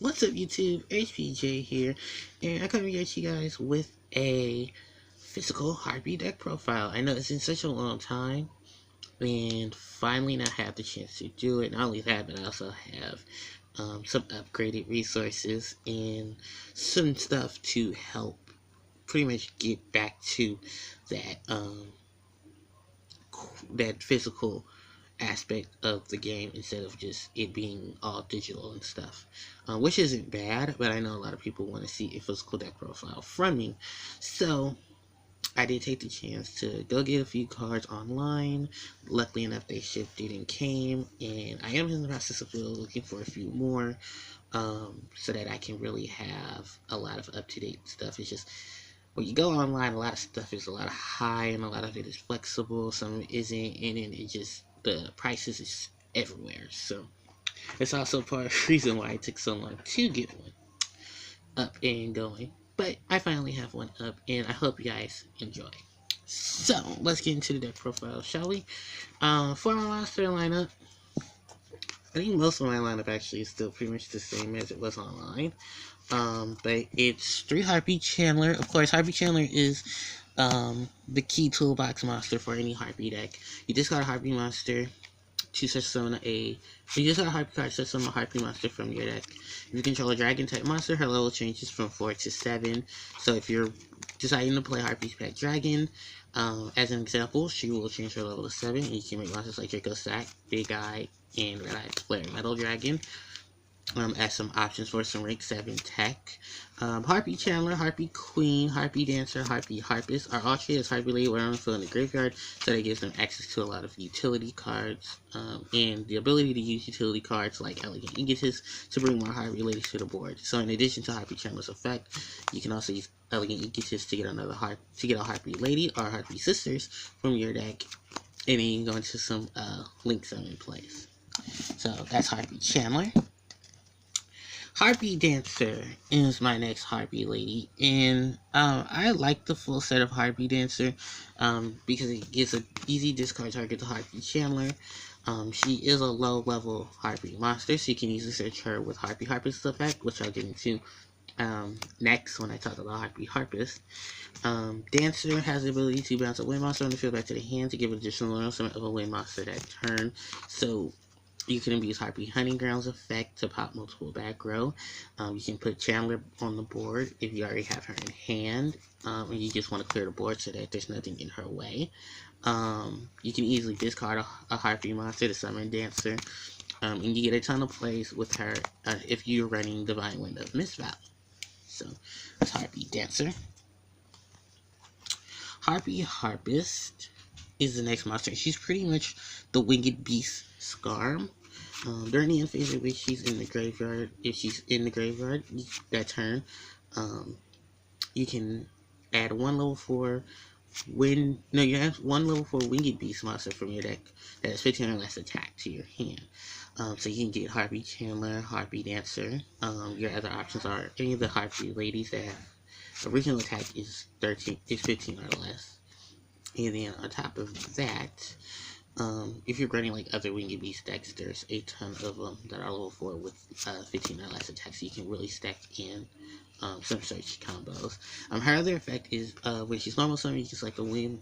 What's up, YouTube? HPJ here, and I come here to you guys with a physical Harpie deck profile. I know it's been such a long time, and finally now have the chance to do it. Not only that, but I also have some upgraded resources and some stuff to help pretty much get back to that that physical aspect of the game instead of just it being all digital and stuff, which isn't bad, but I know a lot of people want to see a physical deck profile from me, so I did take the chance to go get a few cards online. Luckily enough, they shipped it and came, and I am in the process of looking for a few more, so that I can really have a lot of up-to-date stuff. It's just when you go online, a lot of stuff is a lot of high, and a lot of it is flexible, some of it isn't, and then it just, the prices is everywhere. So it's also part of the reason why it took so long to get one up and going. But I finally have one up, and I hope you guys enjoy. So let's get into the deck profile, shall we? For our roster lineup, I think most of my lineup actually is still pretty much the same as it was online. But it's 3 Harpie Chandler. Of course, Harpie Chandler is the key toolbox monster for any Harpie deck. You just got a Harpie monster to summon you just got a Harpie card to summon a Harpie monster from your deck. If you control a dragon type monster, her level changes from 4 to 7. So if you're deciding to play Harpie's pet dragon, as an example, she will change her level to 7, and you can make monsters like Draco Sack, Big Eye, and Red Eye Flare Metal Dragon. As some options for some rank 7 tech. Harpie Chandler, Harpie Queen, Harpie Dancer, Harpie Harpist are all treated as Harpie Lady when on in the graveyard, so that gives them access to a lot of utility cards, and the ability to use utility cards like Elegant Egotist to bring more Harpie Ladies to the board. So in addition to Harpie Chandler's effect, you can also use Elegant Egotist to get a Harpie Lady or Harpie Sisters from your deck, and then you can go into some links that are in place. So that's Harpie Chandler. Harpie Dancer is my next Harpie Lady, and I like the full set of Harpie Dancer because it gives an easy discard target to Harpie Chandler. She is a low level Harpie monster, so you can easily search her with Harpie Harpist effect, which I'll get into next when I talk about Harpie Harpist. Dancer has the ability to bounce a wind monster on the field back to the hand to give additional nourishment of a wind monster that turn, so you can use Harpie Hunting Grounds effect to pop multiple back row. You can put Chandler on the board if you already have her in hand, and you just want to clear the board so that there's nothing in her way. You can easily discard a Harpie monster to summon Dancer, and you get a ton of plays with her if you're running Divine Wind of Mist Valley. So that's Harpie Dancer. Harpie Harpist is the next monster. She's pretty much the Winged Beast Scarm. During the end phase in which she's in the graveyard, if she's in the graveyard that turn, you can add one level 4 you have one level 4 Winged Beast monster from your deck that has 15 or less attack to your hand. So you can get Harpie Chandler, Harpie Dancer. Your other options are any of the Harpie ladies that have original attack is 15 or less. And then on top of that, if you're running like other Winged Beast decks, there's a ton of them that are level 4 with 15 or less attacks, so you can really stack in some search combos. Her other effect is when she's normal summon, just like a Winged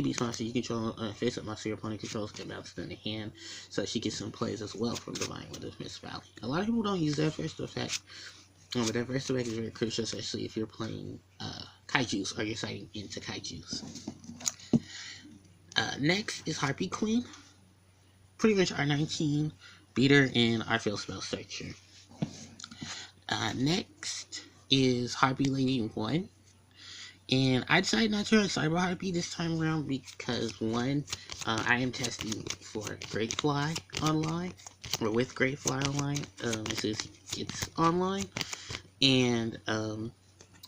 Beast monster you control on a face-up monster your opponent controls can bounce in the hand, so she gets some plays as well from Divine Wind of Mist Valley. A lot of people don't use that first effect, but that first effect is very crucial, especially if you're playing Kaijus or you're sighting into Kaijus. Next is Harpie Queen. Pretty much our 19 beater and our field spell searcher. Next is Harpie Lady 1. And I decided not to run Cyber Harpie this time around because, one, I am testing for Great Fly online, or with Great Fly online, as soon as it's online. And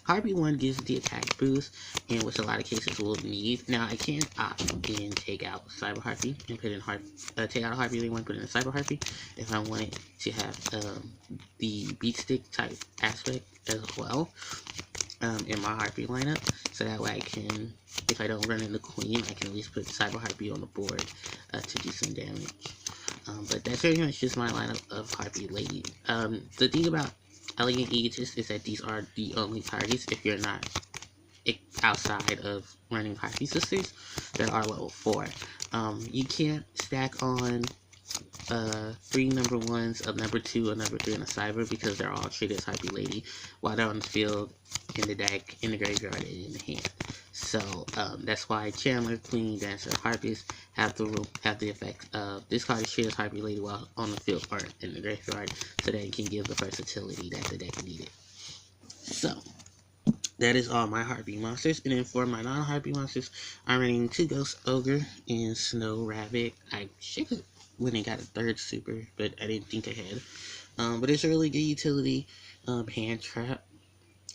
Harpie 1 gives the attack boost, and which a lot of cases will need. Now, I can opt and take out Cyber Harpie and put in take out a Harpie Lady 1, put in a Cyber Harpie if I wanted to have the beat stick type aspect as well in my Harpie lineup, so that way I can, if I don't run into Queen, I can at least put Cyber Harpie on the board to do some damage. But that's pretty much just my lineup of Harpie Lady. The thing about Elegant Egotist is that these are the only targets, if you're not outside of running Harpie Sisters, that are level 4. You can't stack on 3 number 1s, a number 2, a number 3, and a cyber, because they're all treated as Harpie Lady while they're on the field, in the deck, in the graveyard, and in the hand. So that's why Chandler, Queen, Dancer, Harpies have the effect of this card is treated as Harpie Lady while on the field or in the graveyard, so that it can give the versatility that the deck needed. So that is all my Harpie monsters. And then for my non-Harpie monsters, I'm running 2 Ghost Ogre and Snow Rabbit. I should have went and got a 3rd super, but I didn't think ahead. But it's a really good utility. Hand Trap.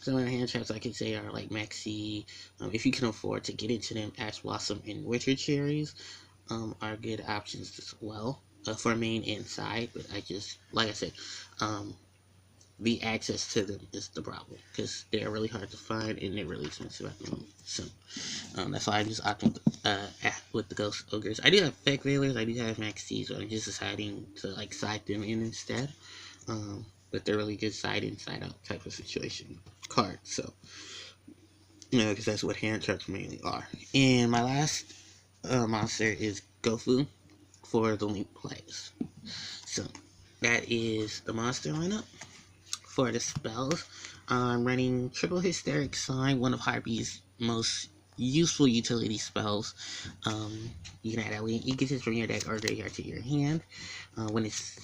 Some of the hand traps I could say are like Maxi. If you can afford to get into them, Ash Blossom and Winter Cherries are good options as well for main and side. But like I said, the access to them is the problem, because they're really hard to find and they're really expensive at the moment. So that's why I just opted with the Ghost Ogres. I do have Fake Veilers, I do have Maxis, but I'm just deciding to like side them in instead. But they're really good side in, side out type of situation cards. So, because that's what hand traps mainly are. And my last monster is Gofu for the Link plays. So that is the monster lineup. For the spells, I'm running Triple Hysteric Sign, one of Harpie's most useful utility spells. You can add Elegant Egotist from your deck or graveyard to your hand. When it's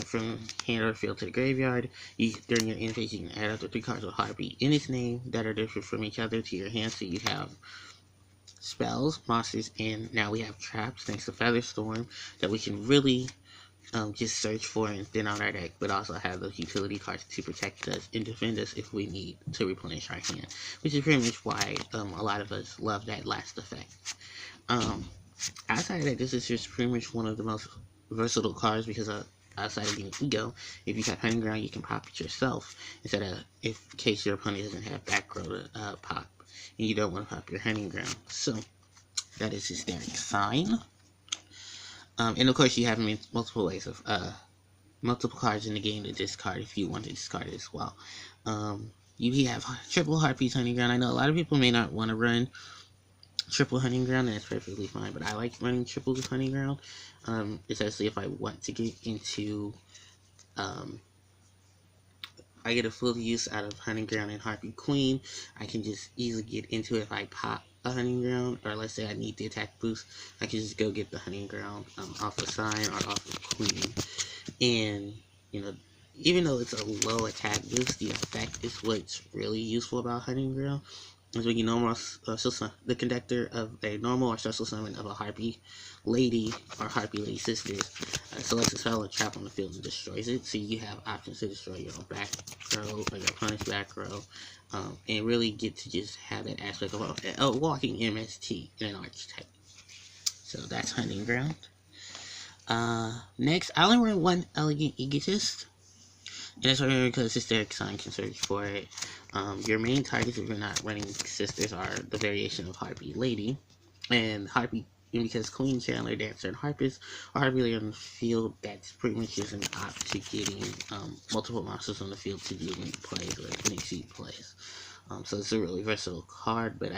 from hand or field to the graveyard, during your end phase, you can add up to 3 cards with Harpie in its name that are different from each other to your hand. So you have spells, monsters, and now we have traps thanks to Featherstorm that we can really just search for and thin out our deck, but also have those utility cards to protect us and defend us if we need to replenish our hand, which is pretty much why a lot of us love that last effect. Outside of that, this is just pretty much one of the most versatile cards, because outside of being Ego, if you have Hunting Ground, you can pop it yourself instead of in case your opponent doesn't have back row to pop and you don't want to pop your Hunting Ground. So that is Hysteric Sign. And of course, you have multiple ways of multiple cards in the game to discard if you want to discard it as well. You have triple Harpie's Hunting Ground. I know a lot of people may not want to run triple Hunting Ground, and that's perfectly fine, but I like running triple Hunting Ground, especially if I want to get into, I get a full use out of Hunting Ground and Harpie Queen. I can just easily get into it if I pop a Hunting Ground, or let's say I need the attack boost, I can just go get the Hunting Ground off of Sign or off of Queen. And, even though it's a low attack boost, the effect is what's really useful about Hunting Ground. Is when you normal the conductor of a normal or special summon of a Harpie Lady or Harpie Lady Sisters selects a spell or trap on the field and destroys it. So you have options to destroy your own back row or your opponent's back row, and really get to just have that aspect of a walking MST in an archetype. So that's Hunting Ground. Next, I only run 1 Elegant Egotist. And that's why, because Hysteric Sign can search for it. Your main targets, if you're not running Sisters, are the variation of Harpie Lady. And because Queen, Chandler, Dancer, and Harpist are Harpie Lady on the field, that's pretty much just an opt to getting multiple monsters on the field to do link plays or link seed plays. So it's a really versatile card, but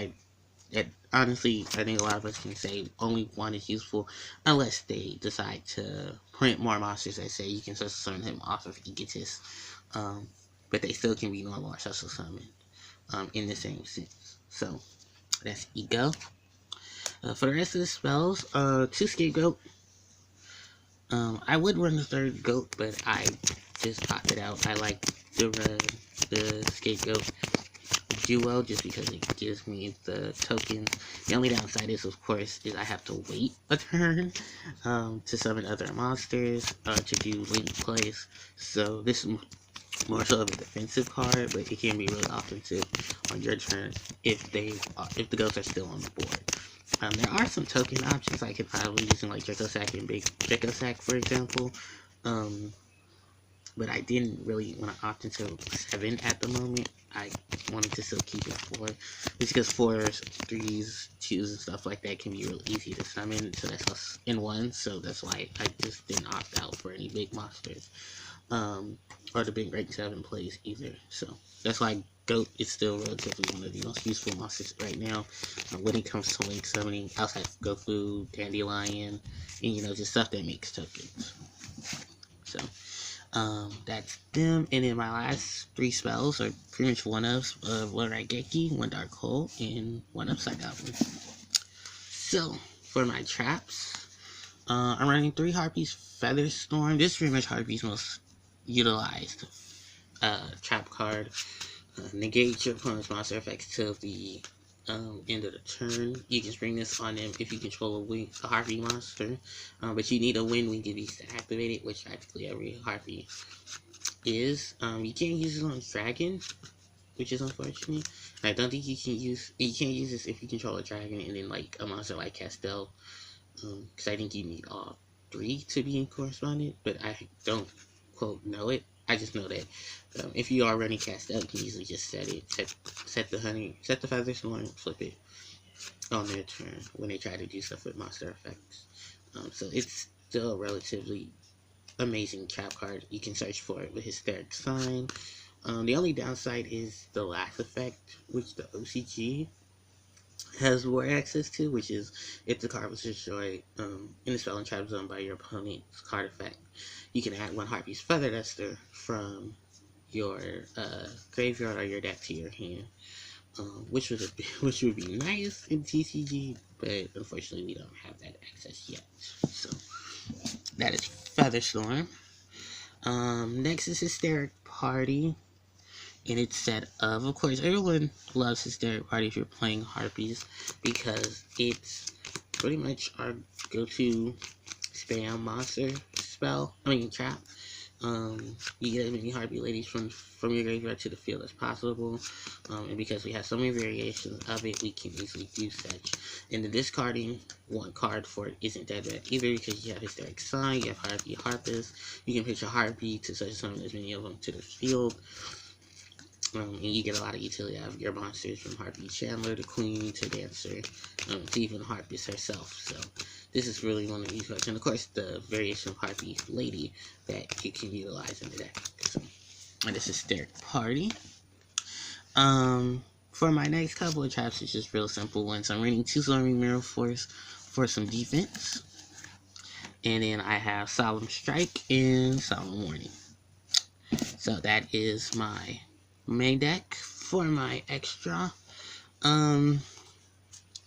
honestly, I think a lot of us can say only 1 is useful unless they decide to print more monsters that say you can special summon him off of Egotist, but they still can be normal or special summoned in the same sense. So that's Ego. For the rest of the spells, 2 Scapegoat. I would run the 3rd Goat, but I just opted out. I like to run the Scapegoat duo just because it gives me the tokens. The only downside is, of course, I have to wait a turn to summon other monsters to do link plays. So this is more so of a defensive card, but it can be really offensive on your turn if the ghosts are still on the board. There are some token options I could probably use in like Draco Sack and Big Draco Sack, for example. but I didn't really want to opt into 7 at the moment. I wanted to still keep it 4, because 4s, 3s, 2s, and stuff like that can be real easy to summon, so that's us in 1, so that's why I just didn't opt out for any big monsters, or the big rank 7 plays either, so that's why Goat is still relatively one of the most useful monsters right now when it comes to link summoning, outside of Goku, Dandelion, and just stuff that makes tokens. So that's them. And then my last 3 spells are pretty much 1-ups of 1 Raigeki, 1 Dark Hole, and 1 Upside Goblin. So for my traps, I'm running 3 Harpie's Feather Storm. This is pretty much Harpie's most utilized trap card. Negate your opponent's monster effects till the end of the turn. You can bring this on them if you control a Harpie monster, but you need a Winged Beast to activate it, which practically every Harpie is. You can't use it on Dragon, which is unfortunate. I don't think you can't use this if you control a Dragon and then like a monster like Castell, because I think you need all 3 to be in correspondent, but I don't quote know it. I just know that if you are running Castell, you can easily just set the Feather Storm, flip it on their turn when they try to do stuff with monster effects. So it's still a relatively amazing trap card. You can search for it with Hysteric Sign. The only downside is the last effect, which the OCG has more access to, which is if the card was destroyed in the spell and trap zone by your opponent's card effect, you can add 1 Harpie's Feather Duster from your graveyard or your deck to your hand, which would be nice in TCG, but unfortunately we don't have that access yet. So that is Feather Storm. Next is Hysteric Party, and it's set of course, everyone loves Hysteric Party if you're playing Harpies, because it's pretty much our go-to spam monster trap. You get as many Harpie ladies from your graveyard to the field as possible, and because we have so many variations of it, we can easily do such. And the discarding 1 card for it isn't that bad either, because you have Hysteric Sign, you have Harpie Harpist, you can pitch a Harpie to such summon as many of them to the field, and you get a lot of utility out of your monsters, from Harpie Chandler to Queen to Dancer, to even Harpist herself. So this is really one of these cards, and of course the variation of Harpie Lady that you can utilize in the deck. So, and this is Hysteric Party. For my next couple of traps, it's just real simple ones. I'm running 2 Storming Mirror Force for some defense, and then I have Solemn Strike and Solemn Warning. So that is my main deck. For my extra,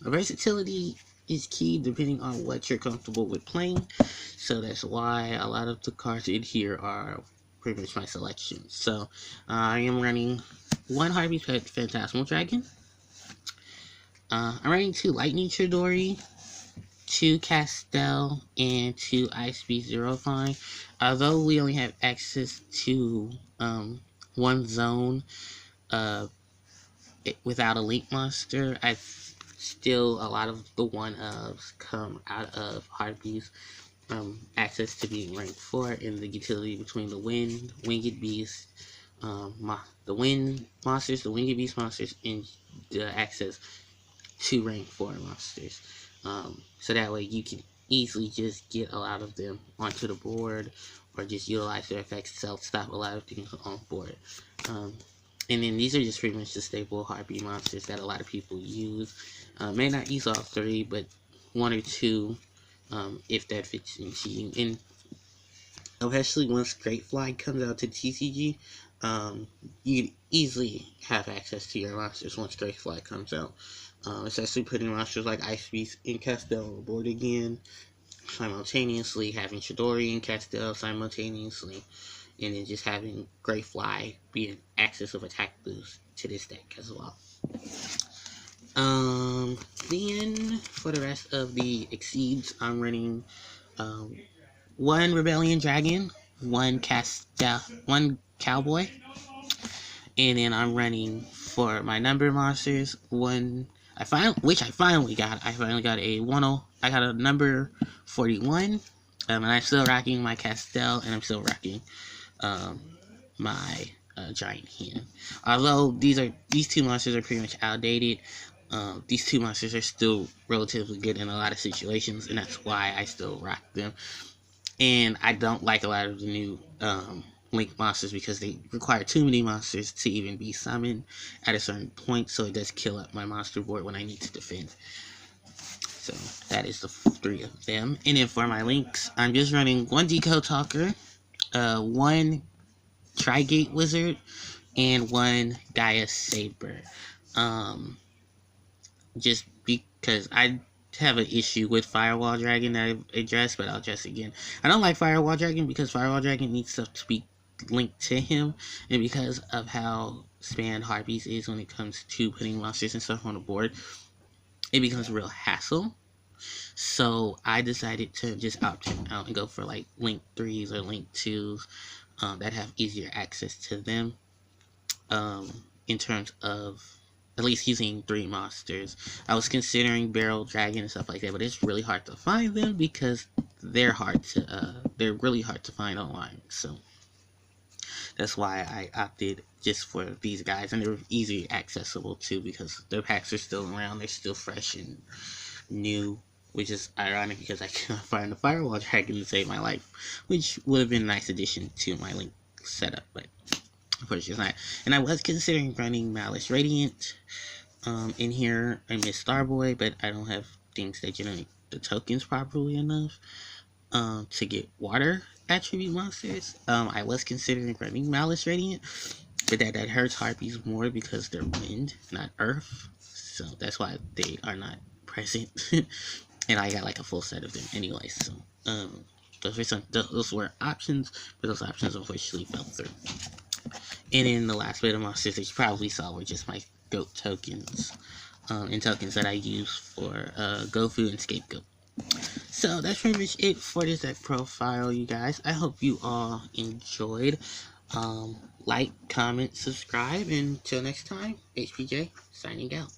versatility is key depending on what you're comfortable with playing, so that's why a lot of the cards in here are pretty much my selection. So I am running 1 Harpie Phantasmal Dragon, I'm running 2 Lightning Chidori, 2 Castell, and 2 Ice Beast Zero Fine. Although we only have access to 1 zone without a link monster, still a lot of the 1-ups come out of Harpie's access to being ranked 4, and the utility between the Winged Beast, the Wind monsters, the Winged Beast monsters, and the access to rank 4 monsters. So that way you can easily just get a lot of them onto the board, or just utilize their effects to stop a lot of things on board. And then these are just pretty much the staple Harpie monsters that a lot of people use. May not use all 3, but 1 or 2, if that fits into you. And especially once Great Fly comes out to TCG, you easily have access to your monsters once Great Fly comes out. Especially putting monsters like Ice Beast and Castell on the board again, simultaneously having Chidori and Castell simultaneously, and then just having Great Fly be an access of attack boost to this deck as well. Then for the rest of the Exceeds, I'm running 1 Rebellion Dragon, 1 Cowboy, and then I'm running for my number monsters 1. I finally got a number 41, and I'm still rocking my Castell, and I'm still rocking my giant hand. Although these two monsters are pretty much outdated, these two monsters are still relatively good in a lot of situations, and that's why I still rock them. And I don't like a lot of the new Link monsters because they require too many monsters to even be summoned at a certain point, so it does kill up my monster board when I need to defend. So that is the three of them. And then for my links, I'm just running one Decode Talker, one Trigate Wizard, and one Gaia Saber. Just because I have an issue with Firewall Dragon that I addressed, but I'll address it again. I don't like Firewall Dragon because Firewall Dragon needs stuff to be linked to him, and because of how spanned Harpies is when it comes to putting monsters and stuff on the board, it becomes a real hassle. So I decided to just opt him out and go for like Link 3s or Link 2s that have easier access to them in terms of at least using 3 monsters. I was considering Barrel Dragon and stuff like that, but it's really hard to find them because they're really hard to find online. So that's why I opted just for these guys, and they're easily accessible too because their packs are still around, they're still fresh and new, which is ironic because I couldn't find the Firewall Dragon to save my life, which would have been a nice addition to my Link setup, but unfortunately it's not. And I was considering running Malice Radiant in here. I miss Starboy, but I don't have things that generate the tokens properly enough to get water attribute monsters. I was considering running Malice Radiant, but that hurts Harpies more because they're wind, not earth. So that's why they are not present. And I got like a full set of them anyway. So those were options, but those options unfortunately fell through. And then the last bit of monsters that you probably saw were just my goat tokens, and tokens that I use for GoFu and Scapegoat. So that's pretty much it for this deck profile, you guys. I hope you all enjoyed. Like, comment, subscribe, and until next time, HPJ signing out.